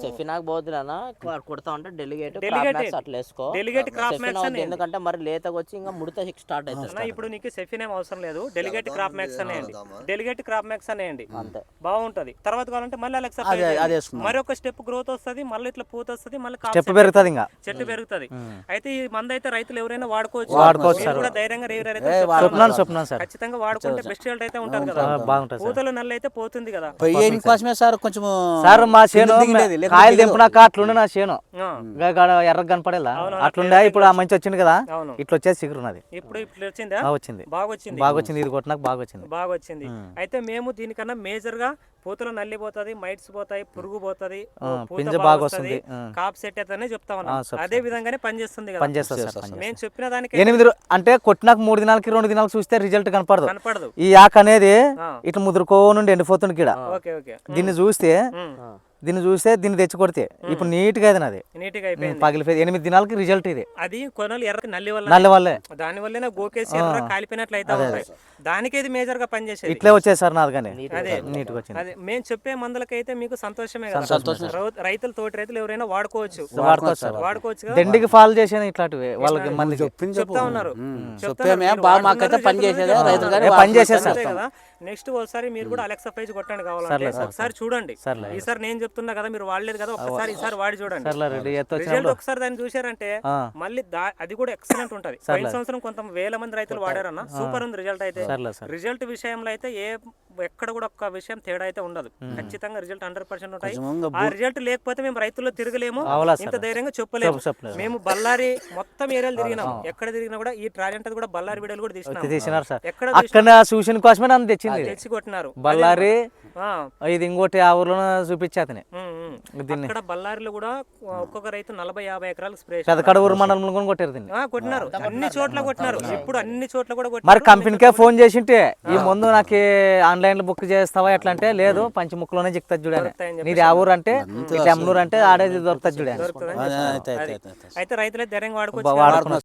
సెఫినాక్ బోద్దులనా కొడతా ఉంటే డెలిగేట్ అట్లా వేసుకో. ఎందుకంటే మరి లేతగా వచ్చి ఇంకా ముడత స్టార్ట్ అవుతుంది. ఇప్పుడు నీకు సెఫిన్ ఏం అవసరం లేదు, డెలిగేట్ క్రాప్ మ్యాక్స్ అనేయండి. డెలిగేట్ క్రాప్ మ్యాక్స్ అనేయండి, అంతే బాగుంటది. తర్వాత కావాలంటే మళ్ళీ అలెక్సా మరొక స్టెప్ గ్రోత్ వస్తుంది, మళ్ళీ ఇట్లా పూత వస్తుంది, మళ్ళీ చెట్టు పెరుగుతుంది. అయితే ఈ మందు అయితే రైతులు ఎవరైనా వాడుకోవచ్చు, కూడా ధైర్యంగా ఖచ్చితంగా వాడుకుంటే బెస్ట్ రిజల్ట్ అయితే ఉంటది కదా. పూతలు నల్ల అయితే పోతుంది కదా. సార్ మా చేను కాయలు దింపినాక అట్లుండే నా చేను ఎర్ర కనపడేలా అట్లుండే. ఇప్పుడు ఆ మంచి వచ్చింది కదా, ఇట్లా వచ్చేసి సిగురున్నది. ఇప్పుడు వచ్చిందా? వచ్చింది, బాగా వచ్చింది. ఇది కొట్టినాక బాగా వచ్చింది. అయితే మేము దీనికన్నా మేజర్ గా పూతలు నల్లిపోతుంది, మైట్స్ పోతాయి, పురుగు పోతుంది, పింజ బాగా వస్తుంది, కాప్ సెట్ అయితే చెప్తా ఉన్నాం. అదే విధంగానే పనిచేస్తుంది కదా. నేను చెప్పిన దానికి 8 అంటే కొట్టినాక 3 దినాలకి 2 దినాలకి చూస్తే రిజల్ట్ కనపడదు. ఈ ఆకు అనేది ఇట్లా ముదురుకో నుండి ఎండిపోతుంది కిడ. దీన్ని చూస్తే దీన్ని తెచ్చి కొడితే ఇప్పుడు నీట్ గా పగిలిపోయింది. 8 దినాలకి రిజల్ట్ ఇది. అది కొనలు ఎర్ర నల్లి వల్లే దాని వల్లే గోకేసి కాలిపోయినట్లు అయితే దానికి ఇది మేజర్ గా పనిచేసేది. ఇట్లే వచ్చేది సార్ నాది కానీ నీట్ గా వచ్చింది. అదే మేము చెప్పే మందులకైతే మీకు సంతోషమే కదా. రైతులు తోటి రైతులు ఎవరైనా వాడుకోవచ్చు. దండికి ఫాలో చేసాను ఇట్లాంటివి వాళ్ళకి మంది చెప్తా ఉన్నారు. పని చేసేది కదా. నెక్స్ట్ ఒకసారి మీరు కూడా అలెక్సా ప్రైజ్ కొట్టండి కావాలంటే ఒకసారి చూడండి. ఈసారి నేను చెప్తున్నా కదా, మీరు వాడలేదు కదా, ఒకసారి ఈసారి వాడి చూడండి. రిజల్ట్ ఒకసారి దాన్ని చూసారంటే మళ్ళీ అది కూడా ఎక్సలెంట్ ఉంటది. పోయిన సంవత్సరం కొంత వేల మంది రైతులు వాడారన్న, సూపర్ ఉంది రిజల్ట్ అయితే. రిజల్ట్ విషయంలో అయితే ఎక్కడ కూడా ఒక్క విషయం తేడా అయితే ఉండదు. ఖచ్చితంగా రిజల్ట్ 100% ఉంటాయి. ఆ రిజల్ట్ లేకపోతే మేము రైతుల్లో తిరగలేము, ఇంత ధైర్యంగా చెప్పలేము. మేము బళ్ళారి మొత్తం ఏరియాలు తిరిగినాం, ఎక్కడ తిరిగినా కూడా ఈ ట్రాజెంట్ కూడా బళ్ళారి వీడియోలు కూడా తీసినారు సార్. ఎక్కడ చూసిన కోసమే నన్ను తెచ్చి కొట్టినారు బళ్ళారి. ఇది ఇంకోటి ఆ ఊర్లో చూపించేతనే. అక్కడ బళ్ళారిలో కూడా ఒక్కొక్క రైతు 40-50 ఎకరాలు స్ప్రే పెదకడూరు మండలంలో కొట్టారు దీన్ని. కొట్టినారు, అన్ని చోట్ల కొట్టినారు. ఇప్పుడు అన్ని చోట్ల కూడా మరి కంపెనీకే ఫోన్ చేసింటే ఈ ముందు నాకు ఆన్లైన్ లో బుక్ చేస్తావా ఎట్లా అంటే, లేదు పంచముక్కలోనే చిక్కుతుంది చూడండి, నీది ఆ ఊరు అంటే ఎమ్నూరు అంటే ఆడేది దొరుకుతుంది చూడండి. అయితే రైతులే ధైర్యంగా వాడుకోవచ్చు.